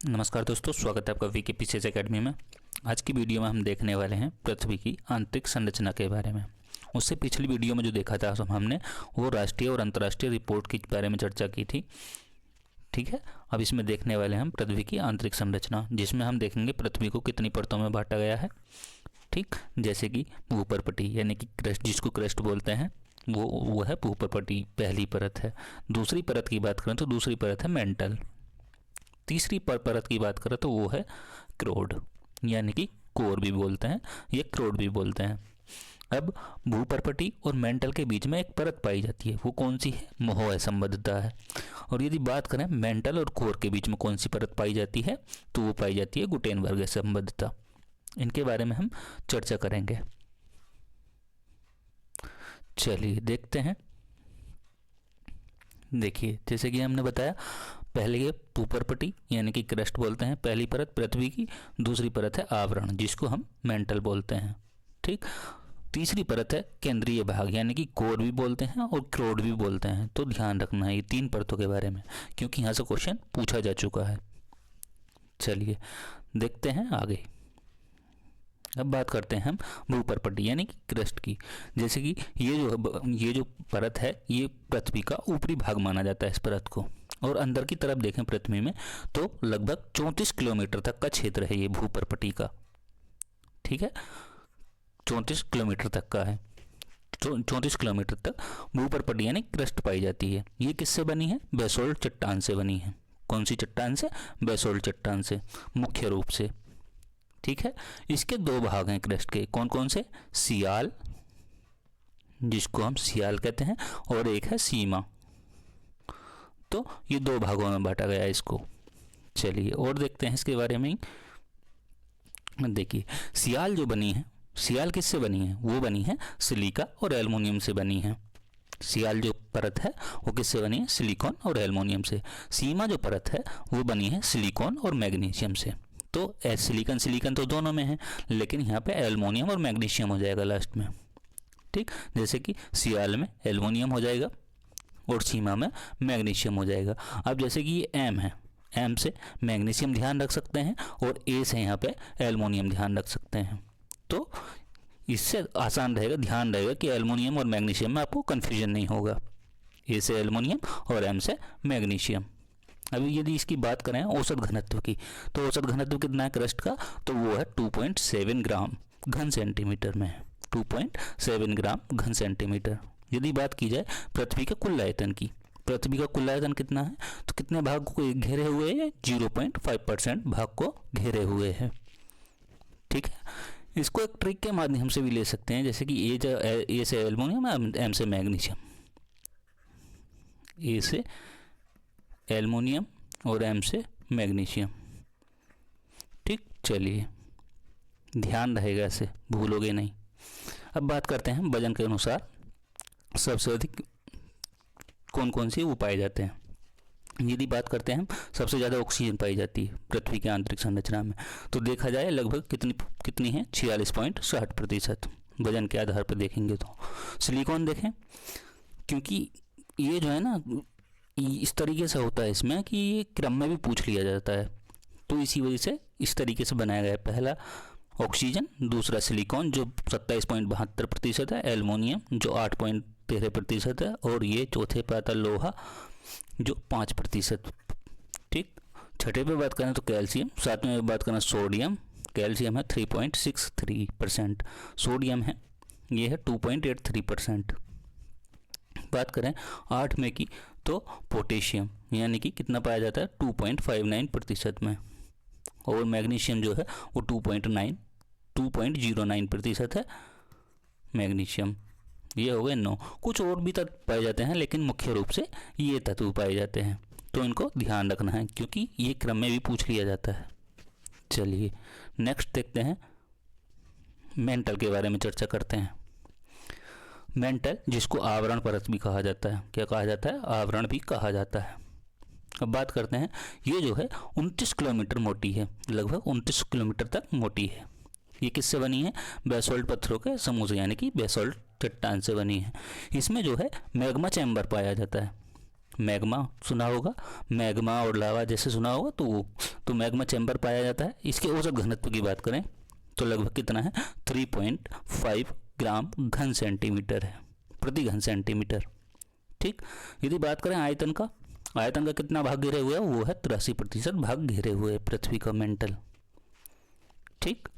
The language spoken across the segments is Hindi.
नमस्कार दोस्तों, स्वागत है आपका वीके पीसीएस एकेडमी में। आज की वीडियो में हम देखने वाले हैं पृथ्वी की आंतरिक संरचना के बारे में। उससे पिछली वीडियो में जो देखा था हमने वो राष्ट्रीय और अंतर्राष्ट्रीय रिपोर्ट के बारे में चर्चा की थी। ठीक है, अब इसमें देखने वाले हैं हम पृथ्वी की आंतरिक संरचना, जिसमें हम देखेंगे पृथ्वी को कितनी परतों में बांटा गया है। ठीक, जैसे कि भूपर्पटी यानी कि क्रस्ट, जिसको क्रस्ट बोलते हैं, वो है भूपर्पटी, पहली परत है। दूसरी परत की बात करें तो दूसरी परत है मेंटल। तीसरी परत की बात करें तो वो है क्रोड, यानी कि कोर भी बोलते हैं, ये क्रोड भी बोलते हैं। अब भूपर्पटी और मेंटल के बीच में एक परत पाई जाती है, वो कौन सी है? मोह संबद्धता है। और यदि बात करें मेंटल और कोर के बीच में कौन सी परत पाई जाती है, तो वो पाई जाती है गुटेनबर्ग संबद्धता। इनके बारे में हम चर्चा करेंगे। चलिए देखते हैं। देखिए, जैसे कि हमने बताया, पहले ये भूपर्पटी यानी कि क्रस्ट बोलते हैं, पहली परत पृथ्वी की। दूसरी परत है आवरण, जिसको हम मेंटल बोलते हैं। ठीक, तीसरी परत है केंद्रीय भाग यानी कि कोर भी बोलते हैं और क्रोड भी बोलते हैं। तो ध्यान रखना है ये तीन परतों के बारे में, क्योंकि यहाँ से क्वेश्चन पूछा जा चुका है। चलिए देखते हैं आगे। अब बात करते हैं हम भूपर्पटी यानी कि क्रस्ट की। जैसे कि ये जो परत है, ये पृथ्वी का ऊपरी भाग माना जाता है इस परत को। और अंदर की तरफ देखें पृथ्वी में तो लगभग 34 किलोमीटर तक का क्षेत्र है ये भूपर्पटी का। ठीक है, 34 किलोमीटर तक का है। 34 किलोमीटर तक भूपर्पटी यानी क्रस्ट पाई जाती है। ये किससे बनी है? बेसोल्ट चट्टान से बनी है। कौन सी चट्टान से? बेसोल्ट चट्टान से, मुख्य रूप से। ठीक है, इसके दो भाग हैं क्रस्ट के। कौन कौन से? सियाल, जिसको हम सियाल कहते हैं, और एक है सीमा। तो ये दो भागों में बांटा गया है इसको। चलिए और देखते हैं इसके बारे में। देखिए, सियाल जो बनी है, सियाल किससे बनी है? वो बनी है सिलिका और एल्युमिनियम से बनी है। सियाल जो परत है वो किससे बनी है? सिलिकॉन और एल्युमिनियम से। सीमा जो परत है वो बनी है सिलिकॉन और मैग्नीशियम से। तो सिलिकॉन तो दोनों में है, लेकिन यहाँ पे एल्युमिनियम और मैग्नीशियम हो जाएगा लास्ट में। ठीक, जैसे कि सियाल में एल्युमिनियम हो जाएगा और सीमा में मैग्नीशियम हो जाएगा। अब जैसे कि ये एम है, एम से मैग्नीशियम ध्यान रख सकते हैं और ए से यहाँ पे एल्युमिनियम ध्यान रख सकते हैं। तो इससे आसान रहेगा, ध्यान रहेगा कि एल्युमिनियम और मैग्नीशियम में आपको कन्फ्यूजन नहीं होगा। ए से एल्युमिनियम और एम से मैग्नीशियम। अभी यदि इसकी बात करें औसत घनत्व की, तो औसत घनत्व कितना है क्रस्ट का? तो वो है 2.7 ग्राम घन सेंटीमीटर में है। 2.7 ग्राम घन सेंटीमीटर। यदि बात की जाए पृथ्वी के कुल आयतन की, पृथ्वी का कुल आयतन कितना है? तो कितने भाग को घेरे हुए है? 0.5% भाग को घेरे हुए है। ठीक है, इसको एक ट्रिक के माध्यम से भी ले सकते हैं, जैसे कि ए से एल्युमिनियम, एम से मैग्नीशियम। ए से एल्युमिनियम और एम से मैग्नीशियम। ठीक, चलिए ध्यान रहेगा, ऐसे भूलोगे नहीं। अब बात करते हैं वजन के अनुसार सबसे अधिक कौन कौन से वो पाए जाते हैं। यदि बात करते हैं हम, सबसे ज़्यादा ऑक्सीजन पाई जाती है पृथ्वी की आंतरिक संरचना में। तो देखा जाए लगभग कितनी है? 46.60% वजन के आधार पर देखेंगे तो। सिलिकॉन देखें, क्योंकि ये जो है ना, इस तरीके से होता है इसमें कि ये क्रम में भी पूछ लिया जाता है, तो इसी वजह से इस तरीके से बनाया गया है। पहला ऑक्सीजन, दूसरा सिलिकॉन जो 27.72% है, एल्युमिनियम जो 8.13% है, और ये चौथे पे आता लोहा जो 5%। ठीक, छठे पे बात करें तो कैल्शियम, सातवें पे बात करें सोडियम। कैल्शियम है 3.63%, सोडियम है, ये है 2.83%। बात करें 8 में की तो पोटेशियम, यानी कि कितना पाया जाता है? 2.59% में। और मैग्नीशियम जो है वो 2.09% है मैग्नीशियम। ये हो गए 9। कुछ और भी तत्व पाए जाते हैं, लेकिन मुख्य रूप से ये तत्व पाए जाते हैं, तो इनको ध्यान रखना है, क्योंकि ये क्रम में भी पूछ लिया जाता है। चलिए नेक्स्ट देखते हैं, मेंटल के बारे में चर्चा करते हैं। मेंटल, जिसको आवरण परत भी कहा जाता है। क्या कहा जाता है? आवरण भी कहा जाता है। अब बात करते हैं, ये जो है 29 किलोमीटर मोटी है, लगभग 29 किलोमीटर तक मोटी है। ये किससे बनी है? बेसोल्ट पत्थरों के समूह से, यानी कि बेसोल्ट चट्टान से बनी है। इसमें जो है मैग्मा चैम्बर पाया जाता है। मैग्मा सुना होगा, मैग्मा और लावा जैसे सुना होगा तो वो, तो मैग्मा चैम्बर पाया जाता है। इसके औसत घनत्व की बात करें तो लगभग कितना है, 3.5 ग्राम घन सेंटीमीटर है, प्रति घन सेंटीमीटर। ठीक, यदि बात करें आयतन का, आयतन का कितना भाग घेरे हुए है, वो है 83% भाग घेरे हुए है पृथ्वी का मेंटल। ठीक,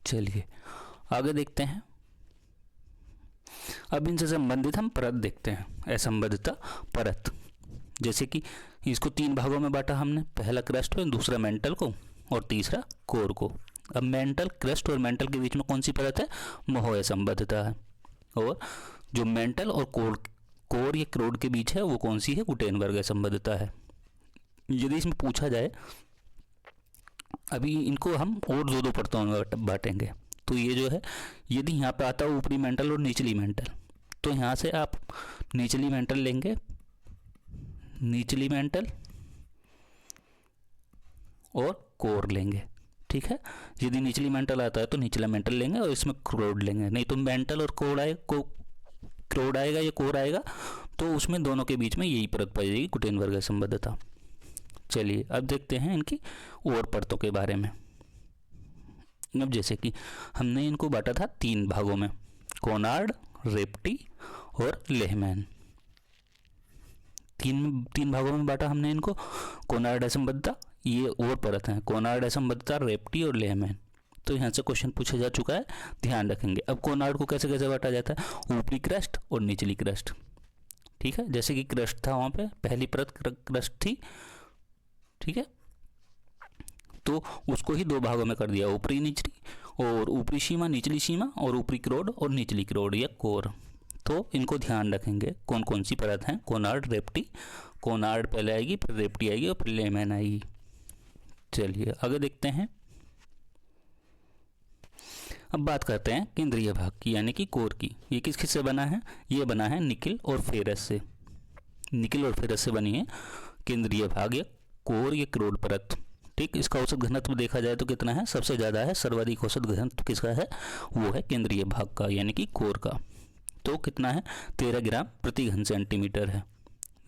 चलिए आगे देखते हैं। अब इनसे संबंधित हम परत देखते हैं, असंबद्धता परत। जैसे कि इसको 3 भागों में बांटा हमने, पहला क्रस्ट में, दूसरा मेंटल को और तीसरा कोर को। अब मेंटल, क्रस्ट और मेंटल के बीच में कौन सी परत है, मोह असंबद्धता है। और जो मेंटल और कोर या क्रोड के बीच है वो कौन सी है, गुटेनबर्ग असंबद्धता है। यदि इसमें पूछा जाए, अभी इनको हम और दो परतों में बांटेंगे, तो ये जो है, यदि यहाँ पे आता है ऊपरी मेंटल और निचली मेंटल, तो यहाँ से आप निचली मेंटल लेंगे, निचली मेंटल और कोर लेंगे। ठीक है, यदि निचली मेंटल आता है तो निचला मेंटल लेंगे और इसमें क्रोड लेंगे, नहीं तो मेंटल और क्रोड आएगा या कोर आएगा तो उसमें दोनों के बीच में यही परत पाई जाएगी, गुटेनबर्ग असंबद्धता। चलिए अब देखते हैं इनकी और परतों के बारे में। अब जैसे कि हमने इनको बांटा था 3 भागों में, कोनार्ड, रेप्टी और लेहमैन। तीन भागों में बांटा हमने इनको। कोनार्ड असंबद्धता, ये और परत है, कोनार्ड असंबद्धता, रेप्टी और लेहमैन। तो यहाँ से क्वेश्चन पूछा जा चुका है, ध्यान रखेंगे। अब कोनार्ड को कैसे कैसे बांटा जाता है, ऊपरी क्रस्ट और निचली क्रस्ट। ठीक है, जैसे कि क्रस्ट था वहाँ पे पहली परत क्रस्ट थी, ठीक है, तो उसको ही 2 भागों में कर दिया, ऊपरी निचली, और ऊपरी सीमा, निचली सीमा, और ऊपरी क्रोड और निचली क्रोड या कोर। तो इनको ध्यान रखेंगे कौन कौन सी परत हैं, कोनार्ड, रेप्टी। कोनार्ड पहले आएगी, फिर रेप्टी आएगी और फिर लेहमैन आएगी। चलिए आगे देखते हैं। अब बात करते हैं केंद्रीय भाग की, यानी कि कोर की। ये किस किस से बना है, ये बना है निकिल और फेरस से। निकिल और फेरस से बनी है केंद्रीय भाग या कोर या क्रोड परत। ठीक, इसका औसत घनत्व देखा जाए तो कितना है, सबसे ज़्यादा है, सर्वाधिक औसत घनत्व किसका है, वो है केंद्रीय भाग का, यानी कि कोर का। तो कितना है, 13 ग्राम प्रति घन सेंटीमीटर है।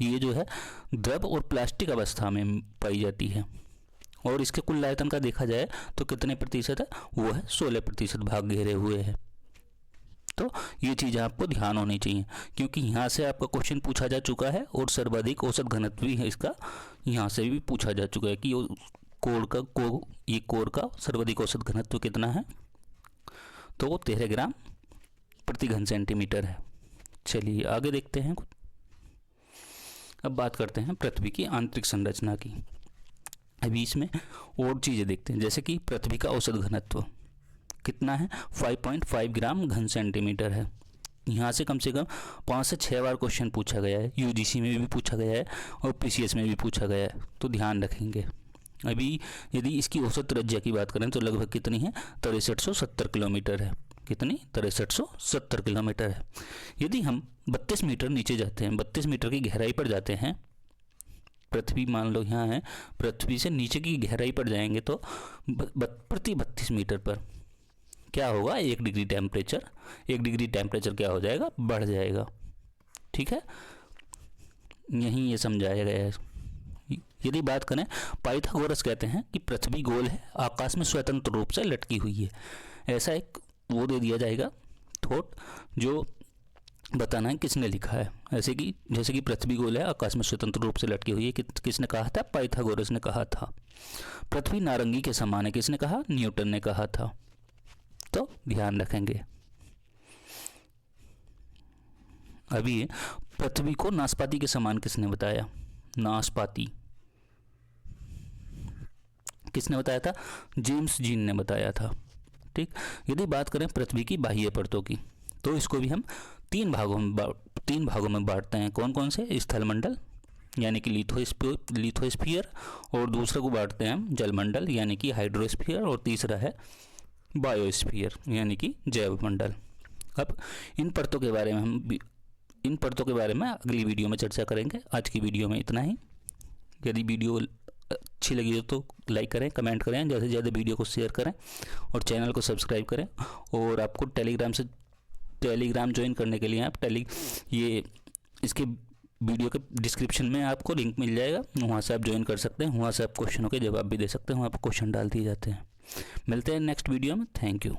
ये जो है द्रव और प्लास्टिक अवस्था में पाई जाती है। और इसके कुल आयतन का देखा जाए तो कितने प्रतिशत है, वो है 16% भाग घेरे हुए है। तो ये चीज़ आपको ध्यान होनी चाहिए, क्योंकि यहाँ से आपका क्वेश्चन पूछा जा चुका है और सर्वाधिक औसत घनत्व भी है इसका, यहाँ से भी पूछा जा चुका है कि ये कोर का सर्वाधिक औसत घनत्व कितना है, तो 13 ग्राम प्रति घन सेंटीमीटर है। चलिए आगे देखते हैं। अब बात करते हैं पृथ्वी की आंतरिक संरचना की। अभी इसमें और चीज़ें देखते हैं, जैसे कि पृथ्वी का औसत घनत्व कितना है, 5.5 ग्राम घन सेंटीमीटर है। यहाँ से कम 5 से 6 बार क्वेश्चन पूछा गया है, यूजीसी में भी पूछा गया है और पीसीएस में भी पूछा गया है, तो ध्यान रखेंगे। अभी यदि इसकी औसत त्रिज्या की बात करें तो लगभग कितनी है, 6370 किलोमीटर है। कितनी, 6370 किलोमीटर है। यदि हम 32 मीटर नीचे जाते हैं, 32 मीटर की गहराई पर जाते हैं, पृथ्वी मान लो यहाँ है, पृथ्वी से नीचे की गहराई पर जाएंगे तो प्रति 32 मीटर पर क्या होगा, 1 डिग्री टेम्परेचर, 1 डिग्री टेम्परेचर क्या हो जाएगा, बढ़ जाएगा। ठीक है, यहीं ये समझाया गया है। यदि बात करें, पाइथागोरस कहते हैं कि पृथ्वी गोल है, आकाश में स्वतंत्र रूप से लटकी हुई है। ऐसा एक वो दे दिया जाएगा थॉट, जो बताना है किसने लिखा है। ऐसे कि जैसे कि पृथ्वी गोल है, आकाश में स्वतंत्र रूप से लटकी हुई है, किसने कहा था, पाइथागोरस ने कहा था। पृथ्वी नारंगी के समान है, किसने कहा, न्यूटन ने कहा था। तो ध्यान रखेंगे। अभी पृथ्वी को नाशपाती के समान किसने बताया, नाशपाती किसने बताया था, जेम्स जीन ने बताया था। ठीक, यदि बात करें पृथ्वी की बाह्य परतों की, तो इसको भी हम 3 भागों में बांटते हैं। कौन कौन से, स्थलमंडल यानी कि लिथोस्फीयर, और दूसरे को बांटते हैं हम जलमंडल यानी कि हाइड्रोस्फीयर, और तीसरा है बायोस्फीयर यानी कि जैवमंडल। अब इन परतों के बारे में अगली वीडियो में चर्चा करेंगे। आज की वीडियो में इतना ही। यदि वीडियो अच्छी लगी हो तो लाइक करें, कमेंट करें, ज़्यादा से ज़्यादा वीडियो को शेयर करें और चैनल को सब्सक्राइब करें। और आपको टेलीग्राम ज्वाइन करने के लिए आप इसके वीडियो के डिस्क्रिप्शन में आपको लिंक मिल जाएगा, वहाँ से आप ज्वाइन कर सकते हैं, वहाँ से आप क्वेश्चनों के जवाब भी दे सकते हैं, वहाँ पर क्वेश्चन डाल दिए जाते हैं। मिलते हैं नेक्स्ट वीडियो में। Thank you.